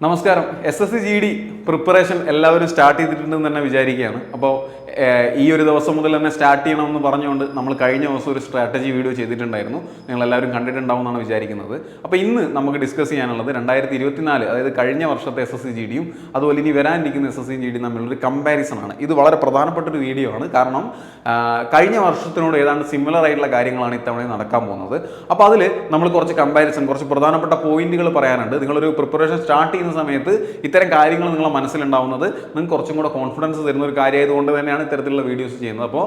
നമസ്കാരം. SSC GD preparation എല്ലാവരും start ചെയ്തിട്ടുണ്ടെന്ന് തന്നെ വിചാരിക്കുകയാണ്. അപ്പോൾ ഈ ഒരു ദിവസം മുതൽ തന്നെ സ്റ്റാർട്ട് ചെയ്യണമെന്ന് പറഞ്ഞുകൊണ്ട് നമ്മൾ കഴിഞ്ഞ ദിവസം ഒരു സ്ട്രാറ്റജി വീഡിയോ ചെയ്തിട്ടുണ്ടായിരുന്നു. നിങ്ങളെല്ലാവരും കണ്ടിട്ടുണ്ടാവും എന്നാണ് വിചാരിക്കുന്നത്. അപ്പോൾ ഇന്ന് നമുക്ക് ഡിസ്കസ് ചെയ്യാനുള്ളത് 2024, അതായത് കഴിഞ്ഞ വർഷത്തെ SSC GD അതുപോലെ ഇനി വരാനിരിക്കുന്ന SSC GD തമ്മിലൊരു കമ്പാരിസൺ ആണ്. ഇത് വളരെ പ്രധാനപ്പെട്ട ഒരു വീഡിയോ ആണ്. കാരണം കഴിഞ്ഞ വർഷത്തിനോട് ഏതാണ്ട് സിമിലർ ആയിട്ടുള്ള കാര്യങ്ങളാണ് ഇത്തവണ നടക്കാൻ പോകുന്നത്. അപ്പോൾ അതിൽ നമ്മൾ കുറച്ച് കമ്പാരിസൺ, കുറച്ച് പ്രധാനപ്പെട്ട പോയിന്റുകൾ പറയാനുണ്ട്. നിങ്ങളൊരു പ്രിപ്പറേഷൻ സ്റ്റാർട്ട് ചെയ്യുന്ന സമയത്ത് ഇത്തരം കാര്യങ്ങൾ നിങ്ങളെ മനസ്സിലുണ്ടാവുന്നത് നിങ്ങൾക്ക് കുറച്ചും കൂടെ കോൺഫിഡൻസ് തരുന്ന ഒരു കാര്യമായതുകൊണ്ട് തന്നെയാണ് ഇത്തരത്തിലുള്ള വീഡിയോസ് ചെയ്യുന്നത്. അപ്പോൾ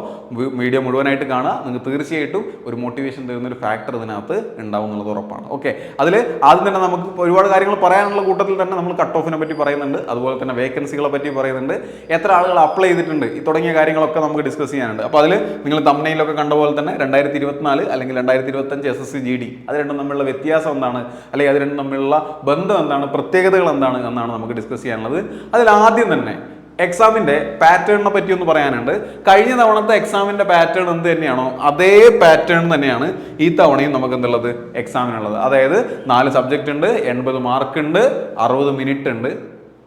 വീഡിയോ മുഴുവനായിട്ട് കാണുക. നിങ്ങൾക്ക് തീർച്ചയായിട്ടും ഒരു മോട്ടിവേഷൻ തരുന്ന ഒരു ഫാക്ടർ ഇതിനകത്ത് ഉണ്ടാവും എന്നുള്ളത് ഉറപ്പാണ്. ഓക്കെ, അതിൽ ആദ്യം തന്നെ നമുക്ക് ഒരുപാട് കാര്യങ്ങൾ പറയാനുള്ള കൂട്ടത്തിൽ തന്നെ നമ്മൾ കട്ട് ഓഫിനെ പറ്റി പറയുന്നുണ്ട്, അതുപോലെ തന്നെ വേക്കൻസികളെ പറ്റി പറയുന്നുണ്ട്, എത്ര ആളുകൾ അപ്ലൈ ചെയ്തിട്ടുണ്ട്, ഈ തുടങ്ങിയ കാര്യങ്ങളൊക്കെ നമുക്ക് ഡിസ്കസ് ചെയ്യാനുണ്ട്. അപ്പോൾ അതിൽ നിങ്ങൾ തംബ്നെയിലൊക്കെ കണ്ട പോലെ തന്നെ 2024 അല്ലെങ്കിൽ 2025 SSC GD അത് രണ്ടും തമ്മിലുള്ള വ്യത്യാസം എന്താണ്, അല്ലെങ്കിൽ അത് രണ്ടും തമ്മിലുള്ള ബന്ധം എന്താണ്, പ്രത്യേകതകൾ എന്താണ് എന്നാണ് നമുക്ക് ഡിസ്കസ് ചെയ്യാനുള്ളത്. അതിൽ ആദ്യം തന്നെ എക്സാമിന്റെ പാറ്റേണിനെ പറ്റി ഒന്ന് പറയാനുണ്ട്. കഴിഞ്ഞ തവണത്തെ എക്സാമിന്റെ പാറ്റേൺ എന്ത് തന്നെയാണോ അതേ പാറ്റേൺ തന്നെയാണ് ഈ തവണയും നമുക്ക് എന്തുള്ളത് എക്സാമിനുള്ളത്. അതായത് 4 സബ്ജക്റ്റ് ഉണ്ട്, 80 മാർക്ക് ഉണ്ട്, 60 മിനിറ്റ് ഉണ്ട്.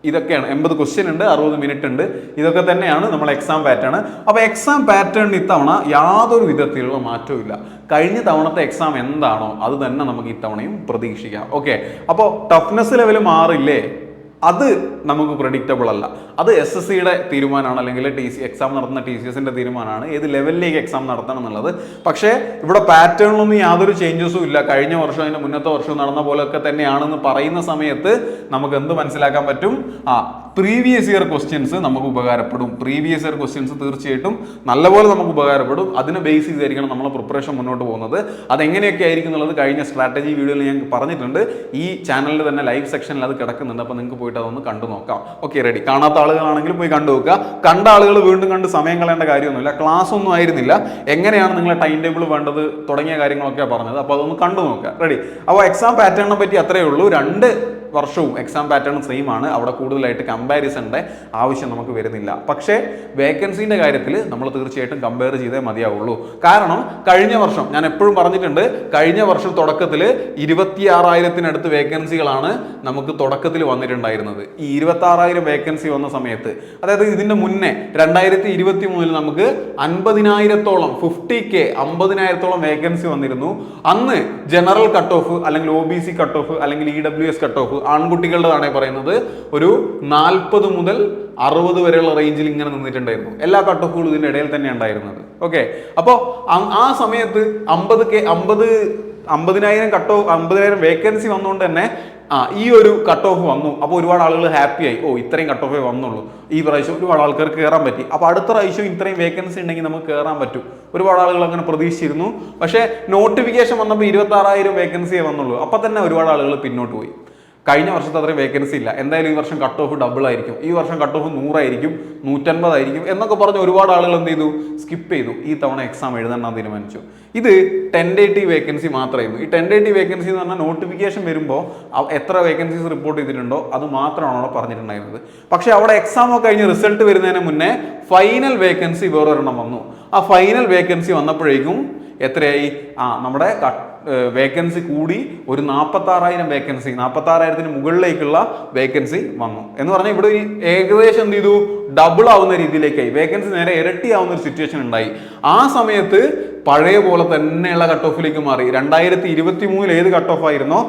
ഇതൊക്കെയാണ് 80 ക്വസ്റ്റ്യൻ ഉണ്ട്, 60 മിനിറ്റ് ഉണ്ട്. ഇതൊക്കെ തന്നെയാണ് നമ്മൾ എക്സാം പാറ്റേൺ. അപ്പോൾ എക്സാം പാറ്റേണിന് ഇത്തവണ യാതൊരു വിധത്തിലുള്ള മാറ്റവും ഇല്ല. കഴിഞ്ഞ തവണത്തെ എക്സാം എന്താണോ അത് തന്നെ നമുക്ക് ഇത്തവണയും പ്രതീക്ഷിക്കാം. ഓക്കെ, അപ്പോൾ ടഫ്നെസ് ലെവൽ മാറില്ലേ? അത് നമുക്ക് പ്രഡിക്റ്റബിൾ അല്ല. അത് SSCയുടെ തീരുമാനമാണ്, അല്ലെങ്കിൽ എക്സാം നടത്തുന്ന TCSന്റെ തീരുമാനമാണ് ഏത് ലെവലിലേക്ക് എക്സാം നടത്തണം എന്നുള്ളത്. പക്ഷേ ഇവിടെ പാറ്റേണിലൊന്നും യാതൊരു ചേഞ്ചസും ഇല്ല. കഴിഞ്ഞ വർഷം അതിന്റെ മുന്നത്തെ വർഷം നടന്ന പോലെയൊക്കെ തന്നെയാണെന്ന് പറയുന്ന സമയത്ത് നമുക്ക് എന്ത് മനസ്സിലാക്കാൻ പറ്റും? പ്രീവിയസ് ഇയർ ക്വസ്റ്റ്യൻസ് നമുക്ക് ഉപകാരപ്പെടും. പ്രീവിയസ് ഇയർ ക്വസ്റ്റ്യൻസ് തീർച്ചയായിട്ടും നല്ലപോലെ നമുക്ക് ഉപകാരപ്പെടും. അതിനെ ബേസ് ചെയ്തായിരിക്കണം നമ്മളെ പ്രിപ്പറേഷൻ മുന്നോട്ട് പോകുന്നത്. അതെങ്ങനെയൊക്കെ ആയിരിക്കും എന്നുള്ളത് കഴിഞ്ഞ സ്ട്രാറ്റജി വീഡിയോയിൽ ഞാൻ പറഞ്ഞിട്ടുണ്ട്. ഈ ചാനലിൽ തന്നെ ലൈവ് സെക്ഷനിൽ അത് കിടക്കുന്നുണ്ട്. അപ്പോൾ നിങ്ങൾക്ക് പോയിട്ട് അതൊന്ന് കണ്ടു നോക്കാം. Okay, ready. കാണാത്ത ആളുകളാണെങ്കിൽ പോയി കണ്ടു നോക്കുക. കണ്ട ആളുകൾ വീണ്ടും കണ്ട് സമയം കളയേണ്ട കാര്യമൊന്നുമില്ല. ക്ലാസ് ഒന്നും ആയിരുന്നില്ല. എങ്ങനെയാണ് നിങ്ങളെ ടൈം ടേബിൾ വേണ്ടത് തുടങ്ങിയ കാര്യങ്ങളൊക്കെ പറഞ്ഞത്. അപ്പോൾ അതൊന്ന് കണ്ടു നോക്കുക. റെഡി. അപ്പോൾ എക്സാം പാറ്റേണിനെ പറ്റി അത്രയേ ഉള്ളൂ. 2 വർഷവും എക്സാം പാറ്റേൺ സെയിം ആണ്. അവിടെ കൂടുതലായിട്ട് കമ്പാരിസണിന്റെ ആവശ്യം നമുക്ക് വരുന്നില്ല. പക്ഷേ വേക്കൻസിന്റെ കാര്യത്തിൽ നമ്മൾ തീർച്ചയായിട്ടും കമ്പയർ ചെയ്തേ മതിയാവുള്ളൂ. കാരണം കഴിഞ്ഞ വർഷം ഞാൻ എപ്പോഴും പറഞ്ഞിട്ടുണ്ട്, കഴിഞ്ഞ വർഷം തുടക്കത്തിൽ 26,000-നടുത്ത് വേക്കൻസികളാണ് നമുക്ക് തുടക്കത്തിൽ വന്നിട്ടുണ്ടായിരുന്നത്. ഈ 26,000 വേക്കൻസി വന്ന സമയത്ത്, അതായത് ഇതിന്റെ മുന്നേ 2023 നമുക്ക് 50,000-ഓളം 50K 50,000-ഓളം വേക്കൻസി വന്നിരുന്നു. അന്ന് ജനറൽ കട്ട് ഓഫ് അല്ലെങ്കിൽ OBC കട്ട് ഓഫ് അല്ലെങ്കിൽ EWS കട്ട് ഓഫ് ആൺകുട്ടികളുടെതാണ് പറയുന്നത് ഒരു 40 മുതൽ 60 വരെയുള്ള റേഞ്ചിൽ ഇങ്ങനെ നിന്നിട്ടുണ്ടായിരുന്നു. എല്ലാ കട്ട് ഓഫുകളും ഇതിന്റെ ഇടയിൽ തന്നെ ഉണ്ടായിരുന്നത്. ഓക്കെ, അപ്പോൾ ആ സമയത്ത് 50,000 കട്ട് ഓഫ് 50,000 വേക്കൻസി വന്നുകൊണ്ട് തന്നെ ഈ ഒരു കട്ട് ഓഫ് വന്നു. അപ്പോൾ ഒരുപാട് ആളുകൾ ഹാപ്പിയായി. ഇത്രയും കട്ട് ഓഫേ വന്നുള്ളൂ, ഈ പ്രാവശ്യം ഒരുപാട് ആൾക്കാർക്ക് കയറാൻ പറ്റി. അപ്പോൾ അടുത്ത പ്രാവശ്യം ഇത്രയും വേക്കൻസി ഉണ്ടെങ്കിൽ നമുക്ക് കയറാൻ പറ്റും. ഒരുപാട് ആളുകൾ അങ്ങനെ പ്രതീക്ഷിച്ചിരുന്നു. പക്ഷേ നോട്ടിഫിക്കേഷൻ വന്നപ്പോൾ 26,000 വേക്കൻസിയേ വന്നുള്ളൂ. അപ്പോൾ തന്നെ ഒരുപാട് ആളുകൾ പിന്നോട്ട് പോയി. കഴിഞ്ഞ വർഷത്തെ അത്രയും വേക്കൻസി ഇല്ല. എന്തായാലും ഈ വർഷം കട്ട് ഓഫ് ഡബിൾ ആയിരിക്കും, ഈ വർഷം കട്ട് ഓഫ് 100 ആയിരിക്കും, 150 ആയിരിക്കും എന്നൊക്കെ പറഞ്ഞ് ഒരുപാട് ആളുകൾ എന്ത് ചെയ്തു? സ്കിപ്പ് ചെയ്തു. ഈ തവണ എക്സാം എഴുതണമെന്ന് തീരുമാനിച്ചു. ഇത് ടെൻഡേറ്റീവ് വേക്കൻസി മാത്രമായിരുന്നു. ഈ ടെൻഡേറ്റീവ് വേക്കൻസി എന്ന് പറഞ്ഞാൽ നോട്ടിഫിക്കേഷൻ വരുമ്പോൾ എത്ര വേക്കൻസീസ് റിപ്പോർട്ട് ചെയ്തിട്ടുണ്ടോ അത് മാത്രമാണ് അവിടെ പറഞ്ഞിട്ടുണ്ടായിരുന്നത്. പക്ഷേ അവിടെ എക്സാം ഒക്കെ കഴിഞ്ഞ് റിസൾട്ട് വരുന്നതിന് മുന്നേ ഫൈനൽ വേക്കൻസി വേറൊരെണ്ണം വന്നു. ആ ഫൈനൽ വേക്കൻസി വന്നപ്പോഴേക്കും എത്രയായി? നമ്മുടെ വേക്കൻസി കൂടി ഒരു 46,000 വേക്കൻസി, 46,000-ന് മുകളിലേക്കുള്ള വേക്കൻസി വന്നു എന്ന് പറഞ്ഞാൽ ഇവിടെ ഏകദേശം എന്ത് ചെയ്തു? ഡബിൾ ആവുന്ന രീതിയിലേക്കായി. വേക്കൻസി നേരെ ഇരട്ടിയാവുന്ന ഒരു സിറ്റുവേഷൻ ഉണ്ടായി. ആ സമയത്ത് പഴയ പോലെ തന്നെയുള്ള കട്ട് ഓഫിലേക്ക് മാറി. 2023 ഏത് കട്ട് ഓഫ് ആയിരുന്നോ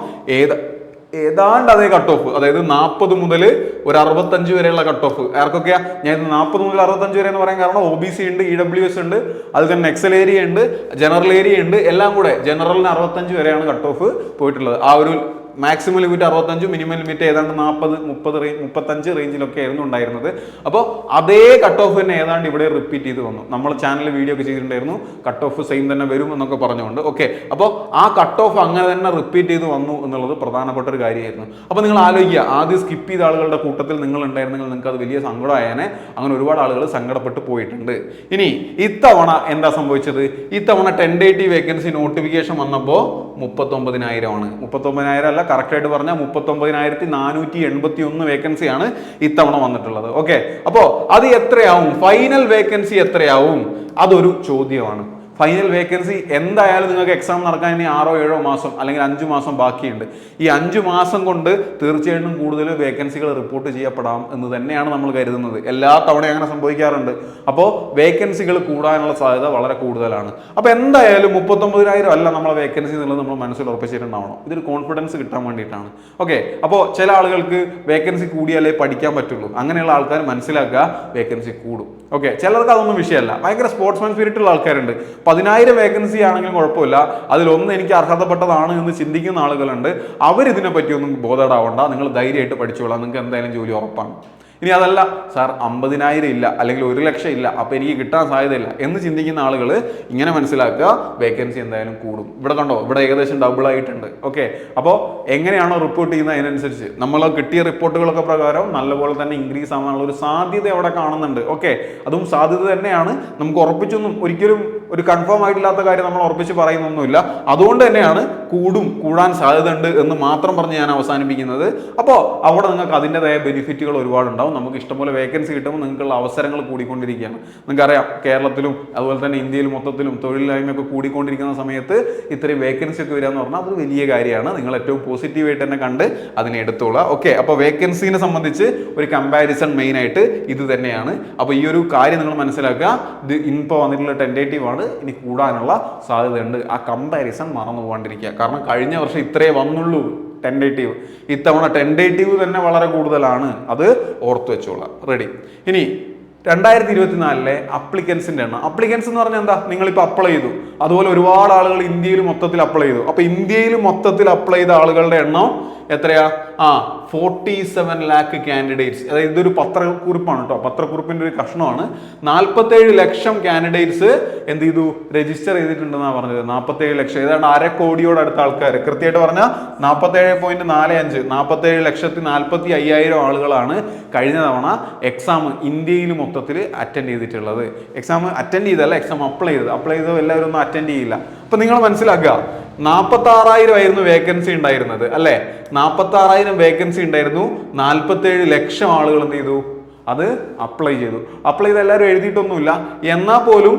ഏതാണ്ട് അതേ കട്ട് ഓഫ്, അതായത് 40 മുതൽ ഒരു 65 വരെയുള്ള കട്ട് ഓഫ്. ആർക്കൊക്കെയാ ഞാൻ 40 മുതൽ 65 വരെ എന്ന് പറയാൻ കാരണം OBC ഉണ്ട്, EWS ഉണ്ട്, അത് തന്നെ എക്സൽ ഏരിയ ഉണ്ട്, ജനറൽ ഏരിയ ഉണ്ട്. എല്ലാം കൂടെ ജനറലിന് 65 വരെയാണ് കട്ട് ഓഫ് പോയിട്ടുള്ളത്. ആ ഒരു മാക്സിമം ലിമിറ്റ് 65, മിനിമം ലിമിറ്റ് ഏതാണ്ട് 40, 30, 35 റേഞ്ചിലൊക്കെ ആയിരുന്നു ഉണ്ടായിരുന്നത്. അപ്പോൾ അതേ കട്ട് ഓഫ് തന്നെ ഏതാണ്ട് ഇവിടെ റിപ്പീറ്റ് ചെയ്ത് വന്നു. നമ്മൾ ചാനലിൽ വീഡിയോ ഒക്കെ ചെയ്തിട്ടുണ്ടായിരുന്നു, കട്ട് ഓഫ് സെയിം തന്നെ വരും എന്നൊക്കെ പറഞ്ഞുകൊണ്ട്. ഓക്കെ, അപ്പോൾ ആ കട്ട് ഓഫ് അങ്ങനെ തന്നെ റിപ്പീറ്റ് ചെയ്ത് വന്നു എന്നുള്ളത് പ്രധാനപ്പെട്ട ഒരു കാര്യമായിരുന്നു. അപ്പോൾ നിങ്ങൾ ആലോചിക്കുക, ആദ്യം സ്കിപ്പ് ചെയ്ത ആളുകളുടെ കൂട്ടത്തിൽ നിങ്ങൾ ഉണ്ടായിരുന്നെങ്കിൽ നിങ്ങൾക്ക് അത് വലിയ സങ്കടമായേനെ. അങ്ങനെ ഒരുപാട് ആളുകൾ സങ്കടപ്പെട്ട് പോയിട്ടുണ്ട്. ഇനി ഇത്തവണ എന്താ സംഭവിച്ചത്? ഇത്തവണ ടെൻഡേറ്റീവ് വേക്കൻസി നോട്ടിഫിക്കേഷൻ വന്നപ്പോൾ 39,000 ആണ്. 39,000 അല്ല, കറക്റ്റായിട്ട് പറഞ്ഞാൽ 39,481 വേക്കൻസിയാണ് ഇത്തവണ വന്നിട്ടുള്ളത്. ഓക്കെ, അപ്പോൾ അത് എത്രയാവും? ഫൈനൽ വേക്കൻസി എത്രയാവും? അതൊരു ചോദ്യമാണ്. ഫൈനൽ വേക്കൻസി എന്തായാലും നിങ്ങൾക്ക് എക്സാം നടക്കാൻ ഇനി 6-7 മാസം അല്ലെങ്കിൽ 5 മാസം ബാക്കിയുണ്ട്. ഈ 5 മാസം കൊണ്ട് തീർച്ചയായിട്ടും കൂടുതൽ വേക്കൻസികൾ റിപ്പോർട്ട് ചെയ്യപ്പെടാം എന്ന് തന്നെയാണ് നമ്മൾ കരുതുന്നത്. എല്ലാ തവണയും അങ്ങനെ സംഭവിക്കാറുണ്ട്. അപ്പോൾ വേക്കൻസികൾ കൂടാനുള്ള സാധ്യത വളരെ കൂടുതലാണ്. അപ്പോൾ എന്തായാലും 39,000 അല്ല നമ്മളെ വേക്കൻസി എന്നുള്ളത് നമ്മൾ മനസ്സിൽ ഉറപ്പിച്ചിട്ടുണ്ടാവണം. ഇതൊരു കോൺഫിഡൻസ് കിട്ടാൻ വേണ്ടിയിട്ടാണ്. ഓക്കെ, അപ്പോൾ ചില ആളുകൾക്ക് വേക്കൻസി കൂടിയാലേ പഠിക്കാൻ പറ്റുള്ളൂ. അങ്ങനെയുള്ള ആൾക്കാർ മനസ്സിലാക്കുക വേക്കൻസി കൂടും. ഓക്കെ, ചിലർക്ക് അതൊന്നും വിഷയമല്ല. ഭയങ്കര സ്പോർട്സ്മാൻ സ്പിരിറ്റ് ഉള്ള ആൾക്കാരുണ്ട്. 10,000 വേക്കൻസി ആണെങ്കിലും കുഴപ്പമില്ല, അതിലൊന്ന് എനിക്ക് അർഹതപ്പെട്ടതാണ് എന്ന് ചിന്തിക്കുന്ന ആളുകളുണ്ട്. അവരിതിനെ പറ്റിയൊന്നും ബോധേഡാവണ്ട. നിങ്ങൾ ധൈര്യമായിട്ട് പഠിച്ചോളാം, നിങ്ങൾക്ക് എന്തായാലും ജോലി ഉറപ്പാണ്. ഇനി അതല്ല സാർ 50,000 ഇല്ല അല്ലെങ്കിൽ 1,00,000 ഇല്ല, അപ്പോൾ എനിക്ക് കിട്ടാൻ സാധ്യതയില്ല എന്ന് ചിന്തിക്കുന്ന ആളുകൾ ഇങ്ങനെ മനസ്സിലാക്കുക, വേക്കൻസി എന്തായാലും കൂടും. ഇവിടെ കണ്ടോ, ഇവിടെ ഏകദേശം ഡബിൾ ആയിട്ടുണ്ട്. ഓക്കെ, അപ്പോൾ എങ്ങനെയാണോ റിപ്പോർട്ട് ചെയ്യുന്നത് അതിനനുസരിച്ച് നമ്മൾ കിട്ടിയ റിപ്പോർട്ടുകളൊക്കെ പ്രകാരം നല്ലപോലെ തന്നെ ഇൻക്രീസ് ആവാനുള്ള ഒരു സാധ്യത അവിടെ കാണുന്നുണ്ട്. ഓക്കെ, അതും സാധ്യത തന്നെയാണ്. നമുക്ക് ഉറപ്പിച്ചൊന്നും ഒരിക്കലും ഒരു കൺഫേം ആയിട്ടില്ലാത്ത കാര്യം നമ്മൾ ഉറപ്പിച്ച് പറയുന്നൊന്നുമില്ല. അതുകൊണ്ട് തന്നെയാണ് കൂടാൻ സാധ്യത ഉണ്ട് എന്ന് മാത്രം പറഞ്ഞ് ഞാൻ അവസാനിപ്പിക്കുന്നത്. അപ്പോൾ അവിടെ നിങ്ങൾക്ക് അതിൻ്റെതായ ബെനിഫിറ്റുകൾ ഒരുപാടുണ്ടാവും. നമുക്ക് ഇഷ്ടംപോലെ വേക്കൻസി കിട്ടുമ്പോൾ നിങ്ങൾക്കുള്ള അവസരങ്ങൾ കൂടിക്കൊണ്ടിരിക്കുകയാണ്. നിങ്ങൾക്കറിയാം, കേരളത്തിലും അതുപോലെ തന്നെ ഇന്ത്യയിൽ മൊത്തത്തിലും തൊഴിലില്ലായ്മയൊക്കെ കൂടിക്കൊണ്ടിരിക്കുന്ന സമയത്ത് ഇത്രയും വേക്കൻസി ഒക്കെ വരിക എന്ന് പറഞ്ഞാൽ അതൊരു വലിയ കാര്യമാണ്. നിങ്ങൾ ഏറ്റവും പോസിറ്റീവായിട്ട് തന്നെ കണ്ട് അതിനെ എടുത്തോളാം. ഓക്കെ, അപ്പോൾ വേക്കൻസിനെ സംബന്ധിച്ച് ഒരു കമ്പാരിസൺ മെയിൻ ആയിട്ട് ഇത് തന്നെയാണ്. അപ്പോൾ ഈ ഒരു കാര്യം നിങ്ങൾ മനസ്സിലാക്കുക. ഇത് ഇപ്പോൾ വന്നിട്ടുള്ള ടെൻഡേറ്റീവ് ആണ്, ഇനി കൂടാനുള്ള സാധ്യതയുണ്ട്. ആ കമ്പാരിസൺ മറന്നു പോകാണ്ടിരിക്കുക. കാരണം കഴിഞ്ഞ വർഷം ഇത്രേ വന്നുള്ളൂ ടെൻഡേറ്റീവ്, ഇത്തവണ ടെൻഡേറ്റീവ് തന്നെ വളരെ കൂടുതലാണ്. അത് ഓർത്തു വെച്ചോളാം. റെഡി. ഇനി 2024 അപ്ലിക്കൻസിന്റെ എണ്ണം. അപ്ലിക്കൻസ് എന്ന് പറഞ്ഞാൽ എന്താ? നിങ്ങളിപ്പോൾ അപ്ലൈ ചെയ്തു, അതുപോലെ ഒരുപാട് ആളുകൾ ഇന്ത്യയിൽ മൊത്തത്തിൽ അപ്ലൈ ചെയ്തു. അപ്പൊ ഇന്ത്യയിൽ മൊത്തത്തിൽ അപ്ലൈ ചെയ്ത ആളുകളുടെ എണ്ണം എത്രയാ? 47 lakh കാൻഡിഡേറ്റ്സ്. അതായത് ഇതൊരു പത്രക്കുറിപ്പാണ് കേട്ടോ, പത്രക്കുറിപ്പിന്റെ ഒരു കഷ്ണമാണ്. 47 ലക്ഷം കാൻഡിഡേറ്റ്സ് എന്ത് ചെയ്തു? രജിസ്റ്റർ ചെയ്തിട്ടുണ്ടെന്നാണ് പറഞ്ഞത്. 47 ലക്ഷം, ഏതാണ്ട് 1/2 കോടിയോട് അടുത്ത ആൾക്കാർ. കൃത്യമായിട്ട് പറഞ്ഞാൽ 47.45 47,45,000 ആളുകളാണ് കഴിഞ്ഞ തവണ എക്സാം ഇന്ത്യയിൽ മൊത്തത്തിൽ അറ്റൻഡ് ചെയ്തിട്ടുള്ളത്. എക്സാം അറ്റൻഡ് ചെയ്തല്ല, എക്സാം അപ്ലൈ ചെയ്തത് എല്ലാവരും ഒന്നും അറ്റൻഡ് ചെയ്യില്ല. അപ്പൊ നിങ്ങൾ മനസ്സിലാക്കുക, 46,000 ആയിരുന്നു വേക്കൻസി ഉണ്ടായിരുന്നത് അല്ലെ? 46,000 വേക്കൻസി ഉണ്ടായിരുന്നു. 47 ലക്ഷം ആളുകൾ എന്ത് ചെയ്തു? അത് അപ്ലൈ ചെയ്തു. അപ്ലൈ ചെയ്ത് എല്ലാവരും എഴുതിയിട്ടൊന്നുമില്ല. എന്നാൽ പോലും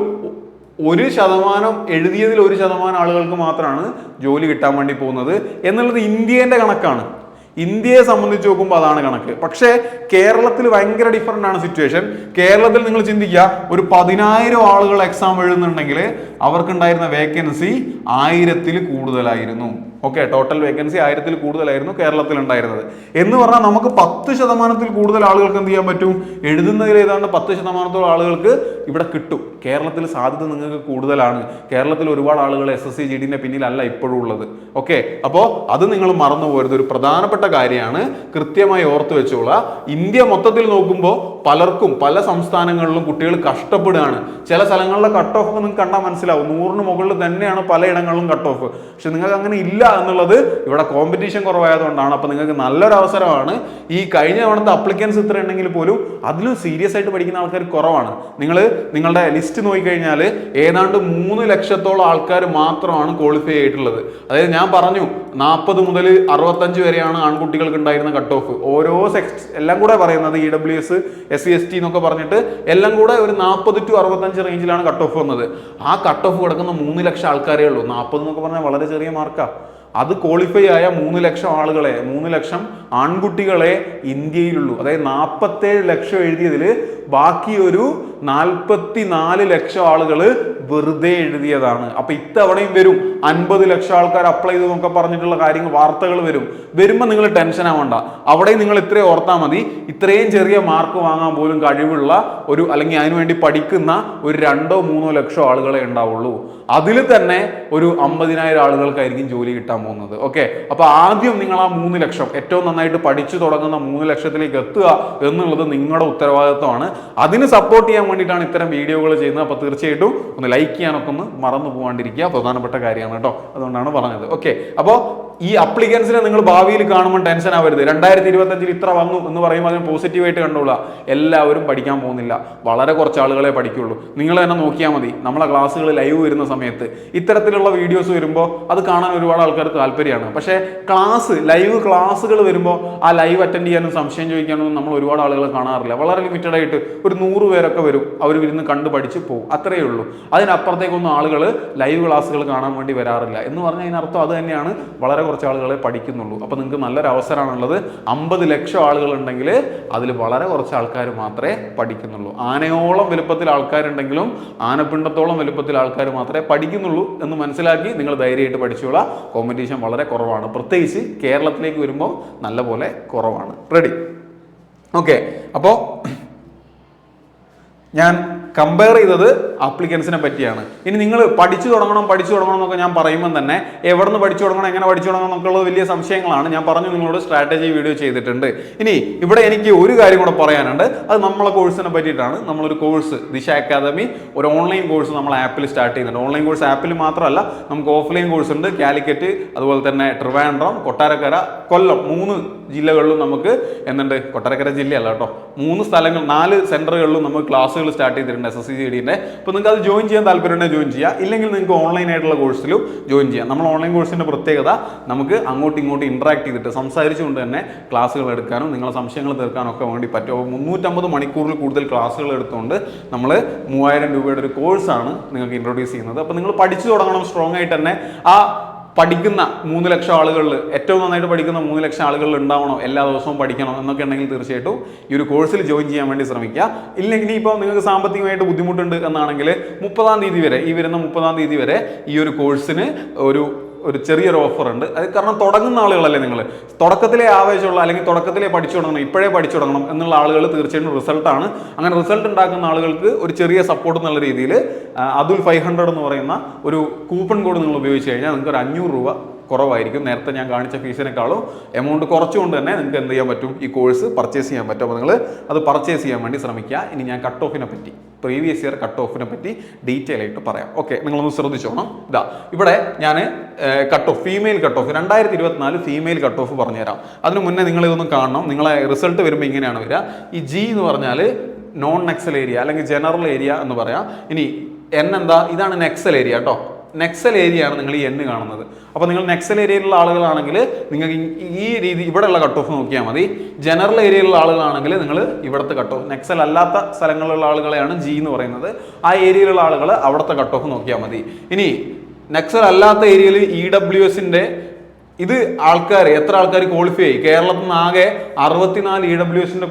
1% എഴുതിയതിൽ 1% ആളുകൾക്ക് മാത്രമാണ് ജോലി കിട്ടാൻ വേണ്ടി പോകുന്നത് എന്നുള്ളത് ഇന്ത്യന്റെ കണക്കാണ്. ഇന്ത്യയെ സംബന്ധിച്ച് നോക്കുമ്പോൾ അതാണ് കണക്ക്. പക്ഷേ കേരളത്തിൽ ഭയങ്കര ഡിഫറൻ്റ് ആണ് സിറ്റുവേഷൻ. കേരളത്തിൽ നിങ്ങൾ ചിന്തിക്കുക, ഒരു 10,000 ആളുകൾ എക്സാം എഴുതുന്നുണ്ടെങ്കിൽ അവർക്കുണ്ടായിരുന്ന വേക്കൻസി 1000-ൽ കൂടുതലായിരുന്നു. ഓക്കെ, ടോട്ടൽ വേക്കൻസി 1000-ൽ കൂടുതലായിരുന്നു കേരളത്തിൽ ഉണ്ടായിരുന്നത്. എന്ന് പറഞ്ഞാൽ നമുക്ക് 10% കൂടുതൽ ആളുകൾക്ക് എന്ത് ചെയ്യാൻ പറ്റും? എഴുതുന്നതിൽ ഏതാണ്ട് 10% ആളുകൾക്ക് ഇവിടെ കിട്ടും. കേരളത്തിൽ സാധ്യത നിങ്ങൾക്ക് കൂടുതലാണ്. കേരളത്തിൽ ഒരുപാട് ആളുകൾ SSC GDന്റെ പിന്നിലല്ല ഇപ്പോഴും ഉള്ളത്. ഓക്കെ, അപ്പോൾ അത് നിങ്ങൾ മറന്നു പോകരുത്. ഒരു പ്രധാനപ്പെട്ട കാര്യമാണ്, കൃത്യമായി ഓർത്തു വെച്ചോളാം. ഇന്ത്യ മൊത്തത്തിൽ നോക്കുമ്പോൾ പലർക്കും പല സംസ്ഥാനങ്ങളിലും കുട്ടികൾ കഷ്ടപ്പെടുകയാണ്. ചില സ്ഥലങ്ങളിലെ കട്ട് ഓഫ് നിങ്ങൾക്ക് കണ്ടാൽ മനസ്സിലാവും, 100-ന് മുകളിൽ തന്നെയാണ് പലയിടങ്ങളിലും കട്ട് ഓഫ്. പക്ഷെ നിങ്ങൾക്ക് അങ്ങനെ ഇല്ല എന്നുള്ളത് ഇവിടെ കോമ്പറ്റീഷൻ കുറവായതുകൊണ്ടാണ്. അപ്പോൾ നിങ്ങൾക്ക് നല്ലൊരു അവസരമാണ്. ഈ കഴിഞ്ഞ തവണത്തെ അപ്ലിക്കൻസ് ഇത്ര ഉണ്ടെങ്കിൽ പോലും അതിലും സീരിയസ് ആയിട്ട് പഠിക്കുന്ന ആൾക്കാർ കുറവാണ്. നിങ്ങളുടെ ലിസ്റ്റ് നോക്കിക്കഴിഞ്ഞാൽ ഏതാണ്ട് 3 ലക്ഷത്തോളം ആൾക്കാർ മാത്രമാണ് ക്വാളിഫൈ ആയിട്ടുള്ളത്. അതായത് ഞാൻ പറഞ്ഞു 40 മുതൽ 65 വരെയാണ് ആൺകുട്ടികൾക്ക് ഉണ്ടായിരുന്ന കട്ട് ഓഫ്. ഓരോ എല്ലാം കൂടെ പറയുന്നത് EWS SC ST എന്നൊക്കെ പറഞ്ഞിട്ട് എല്ലാം കൂടെ ഒരു 40 to 65 റേഞ്ചിലാണ് കട്ട് ഓഫ് വന്നത്. ആ കട്ട് ഓഫ് കിടക്കുന്ന 3 ലക്ഷം ആൾക്കാരേ ഉള്ളൂ. 40 എന്നൊക്കെ പറഞ്ഞാൽ വളരെ ചെറിയ മാർക്കാ. അത് ക്വാളിഫൈ ആയ 3 ലക്ഷം ആളുകളെ, 3 ലക്ഷം ആൺകുട്ടികളെ ഇന്ത്യയിലുള്ളൂ. അതായത് 47 ലക്ഷം എഴുതിയതിൽ ബാക്കി ഒരു 44 ലക്ഷം ആളുകൾ വെറുതെ എഴുതിയതാണ്. അപ്പൊ ഇത്തവണയും വരും 50 ലക്ഷം ആൾക്കാർ അപ്ലൈ ചെയ്തു എന്നൊക്കെ പറഞ്ഞിട്ടുള്ള കാര്യങ്ങൾ, വാർത്തകൾ വരുമ്പോൾ നിങ്ങൾ ടെൻഷൻ ആവണ്ട. അവിടെയും നിങ്ങൾ ഇത്രയും ഓർത്താൽ മതി, ഇത്രയും ചെറിയ മാർക്ക് വാങ്ങാൻ പോലും കഴിവുള്ള ഒരു, അല്ലെങ്കിൽ അതിനുവേണ്ടി പഠിക്കുന്ന ഒരു 2-3 ലക്ഷം ആളുകളെ ഉണ്ടാവുള്ളൂ. അതിൽ തന്നെ ഒരു 50,000 ആളുകൾക്കായിരിക്കും ജോലി കിട്ടാൻ പോകുന്നത്. ഓക്കെ, അപ്പൊ ആദ്യം നിങ്ങൾ ആ 3 ലക്ഷം ഏറ്റവും നന്നായിട്ട് പഠിച്ചു തുടങ്ങുന്ന 3 ലക്ഷത്തിലേക്ക് എത്തുക എന്നുള്ളത് നിങ്ങളുടെ ഉത്തരവാദിത്വമാണ്. അതിന് സപ്പോർട്ട് ചെയ്യാൻ വേണ്ടിയിട്ടാണ് ഇത്തരം വീഡിയോകൾ ചെയ്യുന്നത്. അപ്പോൾ തീർച്ചയായിട്ടും ഒന്ന് ലൈക്ക് ചെയ്യാനൊക്കെ ഒന്ന് മറന്നു പോകാണ്ടിരിക്കുക, പ്രധാനപ്പെട്ട കാര്യമാണ് കേട്ടോ. അതുകൊണ്ടാണ് പറഞ്ഞത്. ഓക്കെ, അപ്പോൾ ഈ അപ്ലിക്കൻസിനെ നിങ്ങൾ ഭാവിയിൽ കാണുമ്പോൾ ടെൻഷൻ ആവരുത്. 2025 ഇത്ര വന്നു എന്ന് പറയുമ്പോൾ അതിന് പോസിറ്റീവായിട്ട് കണ്ടോളുക. എല്ലാവരും പഠിക്കാൻ പോകുന്നില്ല, വളരെ കുറച്ച് ആളുകളെ പഠിക്കുള്ളൂ. നിങ്ങൾ തന്നെ നോക്കിയാൽ മതി. നമ്മളെ ക്ലാസ്സുകൾ ലൈവ് വരുന്ന സമയത്ത് ഇത്തരത്തിലുള്ള വീഡിയോസ് വരുമ്പോൾ അത് കാണാൻ ഒരുപാട് ആൾക്കാർക്ക് താല്പര്യമാണ്. പക്ഷേ ലൈവ് ക്ലാസ്സുകൾ വരുമ്പോൾ ആ ലൈവ് അറ്റൻഡ് ചെയ്യാനും സംശയം ചോദിക്കാനും നമ്മൾ ഒരുപാട് ആളുകൾ കാണാറില്ല. വളരെ ലിമിറ്റഡ് ആയിട്ട് ഒരു 100 പേരൊക്കെ വരും, അവർ ഇരുന്ന് കണ്ട് പഠിച്ച് പോകും, അത്രയേ ഉള്ളൂ. അതിനപ്പുറത്തേക്കൊന്നും ആളുകൾ ലൈവ് ക്ലാസ്സുകൾ കാണാൻ വേണ്ടി വരാറില്ല. എന്ന് പറഞ്ഞാൽ അതിനർത്ഥം അത് തന്നെയാണ്, വളരെ കുറച്ച് ആളുകളെ പഠിക്കുന്നുള്ളൂ. അപ്പോൾ നിങ്ങൾക്ക് നല്ലൊരു അവസരമാണുള്ളത്. 50 ലക്ഷം ആളുകളുണ്ടെങ്കിൽ അതിൽ വളരെ കുറച്ച് ആൾക്കാർ മാത്രമേ പഠിക്കുന്നുള്ളൂ. ആനയോളം വലുപ്പത്തിൽ ആൾക്കാരുണ്ടെങ്കിലും ആനപ്പിണ്ടത്തോളം വലുപ്പത്തിൽ ആൾക്കാർ മാത്രമേ പഠിക്കുന്നുള്ളൂ എന്ന് മനസ്സിലാക്കി നിങ്ങൾ ധൈര്യമായിട്ട് പഠിച്ചോളാം. കോമ്പറ്റീഷൻ വളരെ കുറവാണ്, പ്രത്യേകിച്ച് കേരളത്തിലേക്ക് വരുമ്പോൾ നല്ല പോലെ കുറവാണ്. റെഡി? ഓക്കെ. അപ്പോൾ ഞാൻ കമ്പയർ ചെയ്തത് ആപ്ലിക്കൻസിനെ പറ്റിയാണ്. ഇനി നിങ്ങൾ പഠിച്ചു തുടങ്ങണം എന്നൊക്കെ ഞാൻ പറയുമ്പോൾ തന്നെ എവിടെ നിന്ന് പഠിച്ചു തുടങ്ങണം, എങ്ങനെ പഠിച്ചു തുടങ്ങണം എന്നൊക്കെയുള്ളത് വലിയ സംശയങ്ങളാണ്. ഞാൻ പറഞ്ഞു നിങ്ങളോട് സ്ട്രാറ്റജി വീഡിയോ ചെയ്തിട്ടുണ്ട്. ഇനി ഇവിടെ എനിക്ക് ഒരു കാര്യം കൂടെ പറയാനുണ്ട്. അത് നമ്മളെ കോഴ്സിനെ പറ്റിയിട്ടാണ്. നമ്മളൊരു കോഴ്സ് ദിശ അക്കാദമി ഒരു ഓൺലൈൻ കോഴ്സ് നമ്മൾ ആപ്പിൽ സ്റ്റാർട്ട് ചെയ്യുന്നുണ്ട്. ഓൺലൈൻ കോഴ്സ് ആപ്പിൽ മാത്രമല്ല, നമുക്ക് ഓഫ്ലൈൻ കോഴ്സ് ഉണ്ട്. കാലിക്കറ്റ്, അതുപോലെ തന്നെ ട്രിവാൻഡ്രം, കൊട്ടാരക്കര, കൊല്ലം 3 ജില്ലകളിലും നമുക്ക് എന്തുണ്ട്, കൊട്ടാരക്കര ജില്ലയല്ല കേട്ടോ, 3 സ്ഥലങ്ങൾ 4 സെന്ററുകളിലും നമുക്ക് ക്ലാസ്സുകൾ സ്റ്റാർട്ട് ചെയ്തിട്ടുണ്ട് SSCGD-ന്റെ. അപ്പോൾ നിങ്ങൾക്ക് അത് ജോയിൻ ചെയ്യാൻ താല്പര്യമുണ്ടെങ്കിൽ ജോയിൻ ചെയ്യാം, ഇല്ലെങ്കിൽ നിങ്ങൾക്ക് ഓൺലൈൻ ആയിട്ടുള്ള കോഴ്സിലും ജോയിൻ ചെയ്യാം. നമ്മൾ ഓൺലൈൻ കോഴ്സിന്റെ പ്രത്യേകത നമുക്ക് അങ്ങോട്ടും ഇങ്ങോട്ടും ഇന്ററാക്ട് ചെയ്തിട്ട് സംസാരിച്ചുകൊണ്ട് തന്നെ ക്ലാസ്സുകൾ എടുക്കാനും നിങ്ങളെ സംശയങ്ങൾ തീർക്കാനും ഒക്കെ വേണ്ടി പറ്റും. 350 മണിക്കൂറിൽ കൂടുതൽ ക്ലാസ്സുകൾ എടുത്തുകൊണ്ട് നമ്മൾ 3000 രൂപയുടെ ഒരു കോഴ്സാണ് നിങ്ങൾക്ക് ഇൻട്രൊഡ്യൂസ് ചെയ്യുന്നത്. അപ്പോൾ നിങ്ങൾ പഠിച്ചു തുടങ്ങണം സ്ട്രോങ് ആയിട്ട് തന്നെ. ആ പഠിക്കുന്ന 3 ലക്ഷം ആളുകളിൽ, ഏറ്റവും നന്നായിട്ട് പഠിക്കുന്ന 3 ലക്ഷം ആളുകളിൽ ഉണ്ടാവണം, എല്ലാ ദിവസവും പഠിക്കണം എന്നൊക്കെ ഉണ്ടെങ്കിൽ തീർച്ചയായിട്ടും ഈ ഒരു കോഴ്സിൽ ജോയിൻ ചെയ്യാൻ വേണ്ടി ശ്രമിക്കുക. ഇല്ലെങ്കിൽ ഇപ്പോൾ നിങ്ങൾക്ക് സാമ്പത്തികമായിട്ട് ബുദ്ധിമുട്ടുണ്ട് എന്നാണെങ്കിൽ 30-ാം തീയതി വരെ, ഈ വരുന്ന 30-ാം തീയതി വരെ ഈ ഒരു കോഴ്സിന് ഒരു ചെറിയൊരു ഓഫർ ഉണ്ട്. അത് കാരണം തുടങ്ങുന്ന ആളുകളല്ലേ നിങ്ങൾ, തുടക്കത്തിലെ ആവേശമുള്ള അല്ലെങ്കിൽ തുടക്കത്തിലെ പഠിച്ചു തുടങ്ങണം, ഇപ്പോഴേ പഠിച്ചു തുടങ്ങണം എന്നുള്ള ആളുകൾ തീർച്ചയായിട്ടും റിസൾട്ടാണ്. അങ്ങനെ റിസൾട്ട് ഉണ്ടാക്കുന്ന ആളുകൾക്ക് ഒരു ചെറിയ സപ്പോർട്ട് എന്നുള്ള രീതിയിൽ അതുൽ 500 എന്ന് പറയുന്ന ഒരു കൂപ്പൺ കോഡ് നിങ്ങൾ ഉപയോഗിച്ച് കഴിഞ്ഞാൽ നിങ്ങൾക്ക് ഒരു 500 രൂപ കുറവായിരിക്കും. നേരത്തെ ഞാൻ കാണിച്ച ഫീസിനേക്കാളും എമൗണ്ട് കുറച്ചുകൊണ്ട് തന്നെ നിങ്ങൾക്ക് എന്ത് ചെയ്യാൻ പറ്റും, ഈ കോഴ്സ് പർച്ചേസ് ചെയ്യാൻ പറ്റും. അപ്പോൾ നിങ്ങൾ അത് പർച്ചേസ് ചെയ്യാൻ വേണ്ടി ശ്രമിക്കുക. ഇനി ഞാൻ കട്ട് ഓഫിനെ പറ്റി, പ്രീവിയസ് ഇയർ കട്ട് ഓഫിനെ പറ്റി ഡീറ്റെയിൽ ആയിട്ട് പറയാം. ഓക്കെ, നിങ്ങളൊന്ന് ശ്രദ്ധിച്ചോണം. ഇവിടെ ഞാൻ cut off, female cut off 2024 female cut off പറഞ്ഞുതരാം. അതിന് മുന്നേ നിങ്ങൾ ഇതൊന്നും കാണണം. നിങ്ങളെ റിസൾട്ട് വരുമ്പോൾ ഇങ്ങനെയാണ് വരിക. ഈ G എന്ന് പറഞ്ഞാൽ നോൺ നെക്സൽ ഏരിയ അല്ലെങ്കിൽ ജനറൽ ഏരിയ എന്ന് പറയാം. ഇനി N എന്താ, ഇതാണ് നെക്സൽ ഏരിയ കേട്ടോ. നെക്സൽ ഏരിയ ആണ് നിങ്ങൾ ഈ N കാണുന്നത്. അപ്പോൾ നിങ്ങൾ നെക്സൽ ഏരിയയിലുള്ള ആളുകളാണെങ്കിൽ നിങ്ങൾക്ക് ഈ രീതി ഇവിടെയുള്ള കട്ട് ഓഫ് നോക്കിയാൽ മതി. ജനറൽ ഏരിയയിലുള്ള ആളുകളാണെങ്കിൽ നിങ്ങൾ ഇവിടുത്തെ കട്ട് ഓഫ്, നെക്സൽ അല്ലാത്ത സ്ഥലങ്ങളിലുള്ള ആളുകളെയാണ് G എന്ന് പറയുന്നത്. ആ ഏരിയയിലുള്ള ആളുകൾ അവിടുത്തെ കട്ട് ഓഫ് നോക്കിയാൽ മതി. ഇനി നെക്സൽ അല്ലാത്ത ഏരിയയിൽ EWSന്റെ ഇത് എത്ര ആൾക്കാർ ക്വാളിഫൈ ആയി? കേരളത്തിൽ നിന്ന് ആകെ 64 EWSന്റെ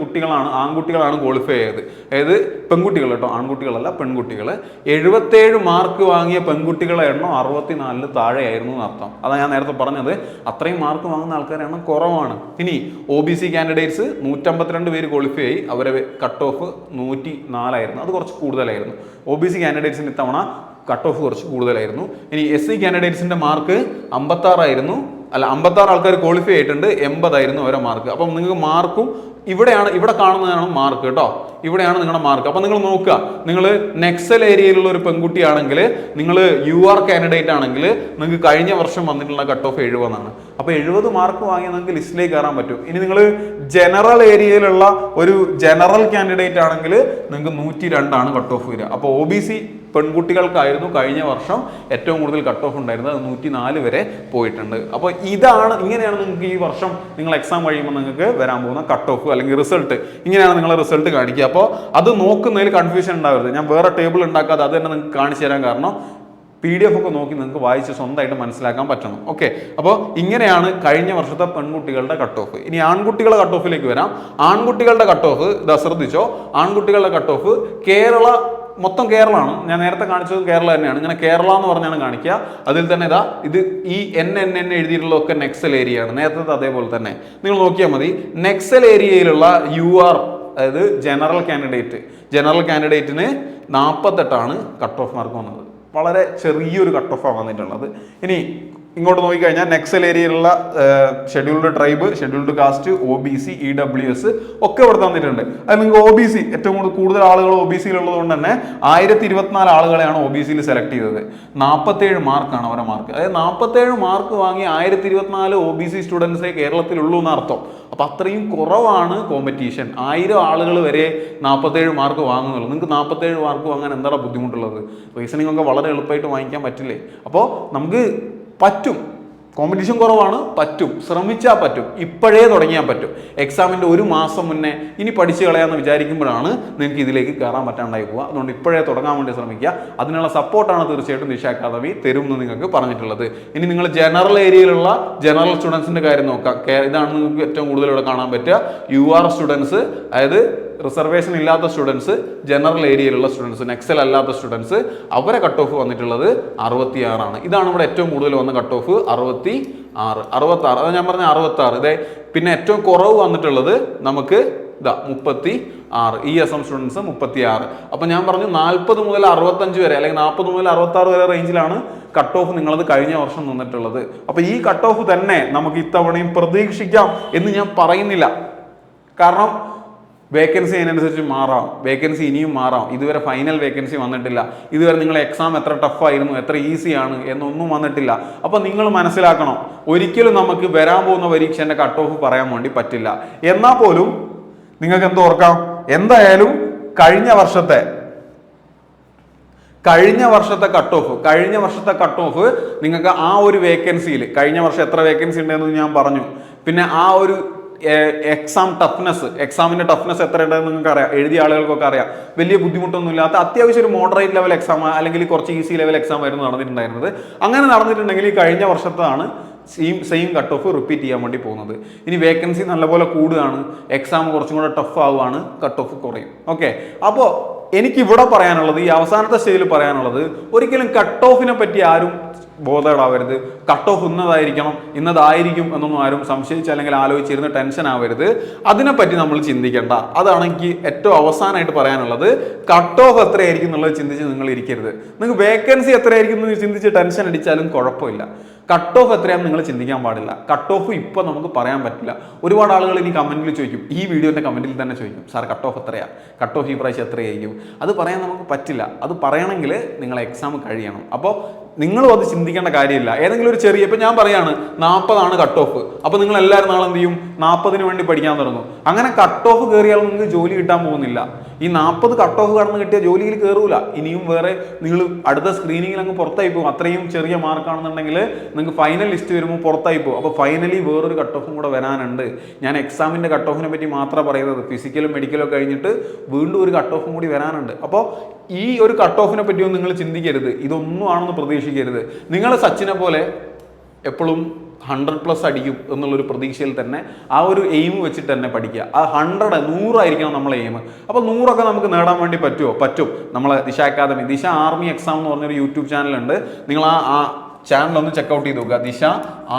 ആൺകുട്ടികളാണ് ക്വാളിഫൈ ആയത്. അതായത് പെൺകുട്ടികൾ കേട്ടോ, ആൺകുട്ടികളല്ല പെൺകുട്ടികൾ. 77 മാർക്ക് വാങ്ങിയ പെൺകുട്ടികളെ എണ്ണം 64 താഴെയായിരുന്നു എന്നർത്ഥം. അതാണ് ഞാൻ നേരത്തെ പറഞ്ഞത്, അത്രയും മാർക്ക് വാങ്ങുന്ന ആൾക്കാരുടെ എണ്ണം കുറവാണ്. ഇനി OBC കാൻഡിഡേറ്റ്സ് 152 പേര് ക്വാളിഫൈ ആയി, അവരെ കട്ട് ഓഫ് 104 അത് കുറച്ച് കൂടുതലായിരുന്നു. OBC കാൻഡിഡേറ്റ്സിന് ഇത്തവണ കട്ട് ഓഫ് കുറച്ച് കൂടുതലായിരുന്നു. ഇനി SC കാൻഡിഡേറ്റ്സിന്റെ മാർക്ക് 56 ആൾക്കാർ ക്വാളിഫൈ ആയിട്ടുണ്ട്, 80 അവരുടെ മാർക്ക്. അപ്പം നിങ്ങൾക്ക് മാർക്കും ഇവിടെ കാണുന്നതാണ് മാർക്ക് കേട്ടോ, ഇവിടെയാണ് നിങ്ങളുടെ മാർക്ക്. അപ്പം നിങ്ങൾ നോക്കുക, നിങ്ങൾ നെക്സൽ ഏരിയയിലുള്ള ഒരു പെൺകുട്ടിയാണെങ്കിൽ, നിങ്ങൾ UR കാൻഡിഡേറ്റ് ആണെങ്കിൽ നിങ്ങൾക്ക് കഴിഞ്ഞ വർഷം വന്നിട്ടുള്ള കട്ട് ഓഫ് 70 അപ്പോൾ 70 മാർക്ക് വാങ്ങിയാൽ നിങ്ങൾക്ക് ലിസ്റ്റിലേക്ക് കയറാൻ പറ്റും. ഇനി നിങ്ങൾ ജനറൽ ഏരിയയിലുള്ള ഒരു ജനറൽ കാൻഡിഡേറ്റ് ആണെങ്കിൽ നിങ്ങൾക്ക് 102 കട്ട് ഓഫ് വരിക. അപ്പോൾ OBC പെൺകുട്ടികൾക്കായിരുന്നു കഴിഞ്ഞ വർഷം ഏറ്റവും കൂടുതൽ കട്ട് ഓഫ് ഉണ്ടായിരുന്നത്, അത് 104 വരെ പോയിട്ടുണ്ട്. അപ്പോൾ ഇങ്ങനെയാണ് നിങ്ങൾക്ക് ഈ വർഷം നിങ്ങൾ എക്സാം കഴിയുമ്പോൾ നിങ്ങൾക്ക് വരാൻ പോകുന്ന കട്ട് ഓഫ് അല്ലെങ്കിൽ റിസൾട്ട്. ഇങ്ങനെയാണ് നിങ്ങളെ റിസൾട്ട് കാണിക്കുക. അപ്പോൾ അത് നോക്കുന്നതിൽ കൺഫ്യൂഷൻ ഉണ്ടാവരുത്. ഞാൻ വേറെ ടേബിൾ ഉണ്ടാക്കാതെ അത് തന്നെ നിങ്ങൾക്ക് കാണിച്ചു തരാൻ കാരണം PDF ഒക്കെ നോക്കി നിങ്ങൾക്ക് വായിച്ച് സ്വന്തമായിട്ട് മനസ്സിലാക്കാൻ പറ്റണം. ഓക്കെ, അപ്പോൾ ഇങ്ങനെയാണ് കഴിഞ്ഞ വർഷത്തെ പെൺകുട്ടികളുടെ കട്ട് ഓഫ്. ഇനി ആൺകുട്ടികളുടെ കട്ട് ഓഫിലേക്ക് വരാം. ആൺകുട്ടികളുടെ കട്ട് ഓഫ് ശ്രദ്ധിച്ചോ. ആൺകുട്ടികളുടെ കട്ട് ഓഫ് മൊത്തം കേരളമാണ്. ഞാൻ നേരത്തെ കാണിച്ചത് കേരള തന്നെയാണ്. ഇങ്ങനെ കേരള എന്ന് പറഞ്ഞാണ് കാണിക്കുക. അതിൽ തന്നെ ഇത് ഈ NN എഴുതിയിട്ടുള്ളതൊക്കെ നെക്സൽ ഏരിയ ആണ്. നേരത്തെ അതേപോലെ തന്നെ നിങ്ങൾ നോക്കിയാൽ മതി. നെക്സൽ ഏരിയയിലുള്ള UR, അതായത് ജനറൽ കാൻഡിഡേറ്റിന് 48 കട്ട് ഓഫ് മാർക്ക് വന്നത്. വളരെ ചെറിയൊരു കട്ട് ഓഫാണ് വന്നിട്ടുള്ളത്. ഇനി ഇങ്ങോട്ട് നോക്കിക്കഴിഞ്ഞാൽ നെക്സൽ ഏരിയയിലുള്ള scheduled tribe, scheduled caste, OBC, EWS ഒക്കെ ഇവിടെ തന്നിട്ടുണ്ട്. അത് നിങ്ങൾക്ക് OBC ഏറ്റവും കൂടുതൽ ആളുകൾ OBC ഉള്ളതുകൊണ്ട് തന്നെ 1024 ആളുകളെയാണ് OBC സെലക്ട് ചെയ്തത്. 47 മാർക്കാണ് അവരുടെ മാർക്ക്. അതായത് 47 മാർക്ക് വാങ്ങി 1024 OBC സ്റ്റുഡൻസേ കേരളത്തിലുള്ളൂ എന്നർത്ഥം. അപ്പം അത്രയും കുറവാണ് കോമ്പറ്റീഷൻ. 1000 ആളുകൾ വരെ 47 മാർക്ക് വാങ്ങുന്നുള്ളൂ. നിങ്ങൾക്ക് 47 മാർക്ക് വാങ്ങാൻ എന്താണ് ബുദ്ധിമുട്ടുള്ളത്? റീസണിംഗ് ഒക്കെ വളരെ എളുപ്പമായിട്ട് വാങ്ങിക്കാൻ പറ്റില്ലേ? അപ്പോൾ നമുക്ക് പറ്റും. കോമ്പറ്റീഷൻ കുറവാണ്, പറ്റും. ശ്രമിച്ചാൽ പറ്റും. ഇപ്പോഴേ തുടങ്ങിയാൽ പറ്റും. എക്സാമിൻ്റെ 1 മാസം മുന്നേ ഇനി പഠിച്ചു കളയാമെന്ന് വിചാരിക്കുമ്പോഴാണ് നിങ്ങൾക്ക് ഇതിലേക്ക് കയറാൻ പറ്റാണ്ടായി പോവുക. അതുകൊണ്ട് ഇപ്പോഴേ തുടങ്ങാൻ വേണ്ടി ശ്രമിക്കുക. അതിനുള്ള സപ്പോർട്ടാണ് തീർച്ചയായിട്ടും ദിശ അക്കാദമി തരും എന്ന് നിങ്ങൾക്ക് പറഞ്ഞിട്ടുള്ളത്. ഇനി നിങ്ങൾ ജനറൽ ഏരിയയിലുള്ള ജനറൽ സ്റ്റുഡൻസിൻ്റെ കാര്യം നോക്കാം. ഇതാണ് നിങ്ങൾക്ക് ഏറ്റവും കൂടുതൽ ഇവിടെ കാണാൻ പറ്റുക. UR സ്റ്റുഡൻസ്, അതായത് റിസർവേഷൻ ഇല്ലാത്ത സ്റ്റുഡൻസ്, ജനറൽ ഏരിയയിലുള്ള സ്റ്റുഡൻസ്, നെക്സൽ അല്ലാത്ത സ്റ്റുഡൻസ്, അവരെ കട്ട് ഓഫ് വന്നിട്ടുള്ളത് 66 ആണ്. ഇതാണ് ഇവിടെ ഏറ്റവും കൂടുതൽ വന്ന കട്ട് ഓഫ് 66. അതാ ഞാൻ പറഞ്ഞ 66. ഇതേ പിന്നെ ഏറ്റവും കുറവ് വന്നിട്ടുള്ളത് നമുക്ക് 36. ESM students 36. അപ്പം ഞാൻ പറഞ്ഞു 40 മുതൽ 65 വരെ അല്ലെങ്കിൽ 40 മുതൽ 66 വരെ റേഞ്ചിലാണ് കട്ട് ഓഫ് നിങ്ങളത് കഴിഞ്ഞ വർഷം നിന്നിട്ടുള്ളത്. അപ്പം ഈ കട്ട് ഓഫ് തന്നെ നമുക്ക് ഇത്തവണയും പ്രതീക്ഷിക്കാം എന്ന് ഞാൻ പറയുന്നില്ല. കാരണം വേക്കൻസി അതിനനുസരിച്ച് മാറാം, വേക്കൻസി ഇനിയും മാറാം. ഇതുവരെ ഫൈനൽ വേക്കൻസി വന്നിട്ടില്ല. ഇതുവരെ നിങ്ങളെ എക്സാം എത്ര ടഫായിരുന്നു, എത്ര ഈസിയാണ് എന്നൊന്നും വന്നിട്ടില്ല. അപ്പോൾ നിങ്ങൾ മനസ്സിലാക്കണം, ഒരിക്കലും നമുക്ക് വരാൻ പോകുന്ന പരീക്ഷേൻ്റെ കട്ട് ഓഫ് പറയാൻ വേണ്ടി പറ്റില്ല. എന്നാൽ പോലും നിങ്ങൾക്ക് എന്ത് ഓർക്കാം, എന്തായാലും കഴിഞ്ഞ വർഷത്തെ കട്ട് ഓഫ് നിങ്ങൾക്ക് ആ ഒരു വേക്കൻസിയിൽ കഴിഞ്ഞ വർഷം എത്ര വേക്കൻസി ഉണ്ടെന്ന് ഞാൻ പറഞ്ഞു. പിന്നെ ആ ഒരു എക്സാമിന്റെ ടഫ്നെസ് എത്ര ഉണ്ടെന്ന് നിങ്ങൾക്ക് അറിയാം, എഴുതിയ ആളുകൾക്കൊക്കെ അറിയാം. വലിയ ബുദ്ധിമുട്ടൊന്നും ഇല്ലാത്ത അത്യാവശ്യം ഒരു മോഡറേറ്റ് ലെവൽ എക്സാം അല്ലെങ്കിൽ കുറച്ച് ഈസി ലെവൽ എക്സാം ആയിരുന്നു നടന്നിട്ടുണ്ടായിരുന്നത്. അങ്ങനെ നടന്നിട്ടുണ്ടെങ്കിൽ ഈ കഴിഞ്ഞ വർഷത്താണ് സെയിം കട്ട് ഓഫ് റിപ്പീറ്റ് ചെയ്യാൻ വേണ്ടി പോകുന്നത്. ഇനി വേക്കൻസി നല്ലപോലെ കൂടുകയാണ്, എക്സാം കുറച്ചും കൂടെ ടഫ് ആവുകയാണ്, കട്ട് ഓഫ് കുറയും. ഓക്കെ, അപ്പോൾ എനിക്കിവിടെ പറയാനുള്ളത്, ഈ അവസാനത്തെ സ്റ്റേജിൽ പറയാനുള്ളത്, ഒരിക്കലും കട്ട് ഓഫിനെ പറ്റി ആരും ബോധേടാവരുത്. കട്ട് ഓഫ് ഇന്നതായിരിക്കും എന്നൊന്നും ആരും സംശയിച്ച് അല്ലെങ്കിൽ ആലോചിച്ചിരുന്ന് ടെൻഷൻ ആവരുത്. അതിനെപ്പറ്റി നമ്മൾ ചിന്തിക്കേണ്ട. അതാണ് എനിക്ക് ഏറ്റവും അവസാനമായിട്ട് പറയാനുള്ളത്. കട്ട് ഓഫ് എത്രയായിരിക്കും എന്നുള്ളത് ചിന്തിച്ച് നിങ്ങൾ ഇരിക്കരുത്. നിങ്ങൾക്ക് വേക്കൻസി എത്രയായിരിക്കും എന്ന് ചിന്തിച്ച് ടെൻഷൻ അടിച്ചാലും കുഴപ്പമില്ല. കട്ട് ഓഫ് എത്രയാണെന്ന് നിങ്ങൾ ചിന്തിക്കാൻ പാടില്ല. കട്ട് ഓഫ് ഇപ്പോൾ നമുക്ക് പറയാൻ പറ്റില്ല. ഒരുപാട് ആളുകൾ ഇനി കമൻറ്റിൽ ചോദിക്കും, ഈ വീഡിയോൻ്റെ കമൻറ്റിൽ തന്നെ ചോദിക്കും, സാർ കട്ട് ഓഫ് എത്രയാണ്, കട്ട് ഓഫ് ഈ പ്രാവശ്യം എത്രയായിരിക്കും? അത് പറയാൻ നമുക്ക് പറ്റില്ല. അത് പറയണമെങ്കിൽ നിങ്ങൾ എക്സാം കഴിയണം. അപ്പോൾ നിങ്ങളും അത് ചിന്തിക്കേണ്ട കാര്യമില്ല. ഏതെങ്കിലും ഒരു ചെറിയ, ഇപ്പം ഞാൻ പറയാണ് 40 കട്ട് ഓഫ്, അപ്പോൾ നിങ്ങൾ എല്ലാവരും നാളെ എന്ത് ചെയ്യും, 40 വേണ്ടി പഠിക്കാൻ തുടങ്ങും. അങ്ങനെ കട്ട് ഓഫ് കയറിയാൽ നിങ്ങൾക്ക് ജോലി കിട്ടാൻ പോകുന്നില്ല. ഈ 40 കട്ട് ഓഫ് കടന്ന് കിട്ടിയ ജോലിയിൽ കയറൂല. ഇനിയും വേറെ നിങ്ങൾ അടുത്ത സ്ക്രീനിങ്ങിൽ അങ്ങ് പുറത്തായി പോകും. അത്രയും ചെറിയ മാർക്കാണെന്നുണ്ടെങ്കിൽ നിങ്ങൾക്ക് ഫൈനൽ ലിസ്റ്റ് വരുമ്പോൾ പുറത്തായി പോകും. അപ്പോൾ ഫൈനലി വേറൊരു കട്ട് ഓഫും കൂടെ വരാനുണ്ട്. ഞാൻ എക്സാമിൻ്റെ കട്ട് ഓഫിനെ പറ്റി മാത്രമാണ് പറയുന്നത്. ഫിസിക്കലും മെഡിക്കലും കഴിഞ്ഞിട്ട് വീണ്ടും ഒരു കട്ട് ഓഫും കൂടി വരാനുണ്ട്. അപ്പോൾ ഈ ഒരു കട്ട് ഓഫിനെ പറ്റിയൊന്നും നിങ്ങൾ ചിന്തിക്കരുത്, ഇതൊന്നും ആണെന്ന് പ്രതീക്ഷിക്കരുത്. നിങ്ങൾ സച്ചിനെ പോലെ എപ്പോഴും 100+ അടിക്കും എന്നുള്ളൊരു പ്രതീക്ഷയിൽ തന്നെ ആ ഒരു എയിം വെച്ചിട്ട് തന്നെ പഠിക്കുക. ആ 100 ആയിരിക്കണം നമ്മളെ എയിം. അപ്പോൾ 100 നമുക്ക് നേടാൻ വേണ്ടി പറ്റുമോ? പറ്റും. നമ്മളെ ദിശ അക്കാദമി, ദിശ ആർമി എക്സാം എന്ന് പറഞ്ഞൊരു യൂട്യൂബ് ചാനലുണ്ട്. നിങ്ങൾ ആ ചാനൽ ഒന്ന് ചെക്കൗട്ട് ചെയ്ത് നോക്കുക. ദിശ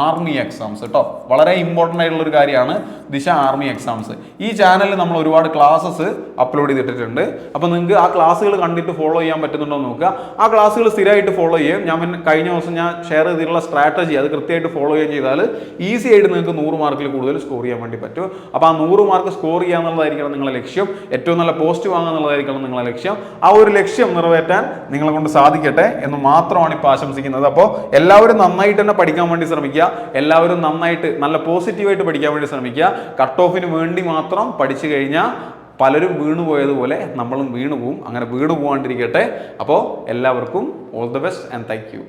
ആർമി എക്സാംസ് കേട്ടോ, വളരെ ഇമ്പോർട്ടൻ്റ് ആയിട്ടുള്ളൊരു കാര്യമാണ് ദിശ ആർമി എക്സാംസ്. ഈ ചാനലിൽ നമ്മൾ ഒരുപാട് ക്ലാസ്സസ് അപ്ലോഡ് ചെയ്തിട്ടുണ്ട്. അപ്പോൾ നിങ്ങൾക്ക് ആ ക്ലാസ്സുകൾ കണ്ടിട്ട് ഫോളോ ചെയ്യാൻ പറ്റുന്നുണ്ടോ എന്ന് നോക്കുക. ആ ക്ലാസ്സുകൾ സ്ഥിരമായിട്ട് ഫോളോ ചെയ്യും. കഴിഞ്ഞ ദിവസം ഞാൻ ഷെയർ ചെയ്തിട്ടുള്ള സ്ട്രാറ്റജി അത് കൃത്യമായിട്ട് ഫോളോ ചെയ്യുകയും ചെയ്താൽ ഈസി ആയിട്ട് നിങ്ങൾക്ക് 100 മാർക്കിൽ കൂടുതൽ സ്കോർ ചെയ്യാൻ വേണ്ടി പറ്റും. അപ്പോൾ ആ 100 മാർക്ക് സ്കോർ ചെയ്യുക എന്നുള്ളതായിരിക്കണം നിങ്ങളുടെ ലക്ഷ്യം. ഏറ്റവും നല്ല പോസ്റ്റ് വാങ്ങുക എന്നുള്ളതായിരിക്കണം നിങ്ങളുടെ ലക്ഷ്യം. ആ ഒരു ലക്ഷ്യം നിറവേറ്റാൻ നിങ്ങളെ കൊണ്ട് സാധിക്കട്ടെ എന്ന് മാത്രമാണ് ഇപ്പോൾ ആശംസിക്കുന്നത്. അപ്പോൾ എല്ലാവരും നന്നായിട്ട് തന്നെ പഠിക്കാൻ വേണ്ടി ശ്രമിക്കുക. എല്ലാവരും നന്നായിട്ട് നല്ല പോസിറ്റീവായിട്ട് പഠിക്കാൻ വേണ്ടി ശ്രമിക്കുക. കട്ട് ഓഫിന് വേണ്ടി മാത്രം പഠിച്ചു കഴിഞ്ഞാൽ പലരും വീണുപോയതുപോലെ നമ്മളും വീണു പോവും. അങ്ങനെ വീണു പോകാണ്ടിരിക്കട്ടെ. അപ്പോൾ എല്ലാവർക്കും all the best and thank you.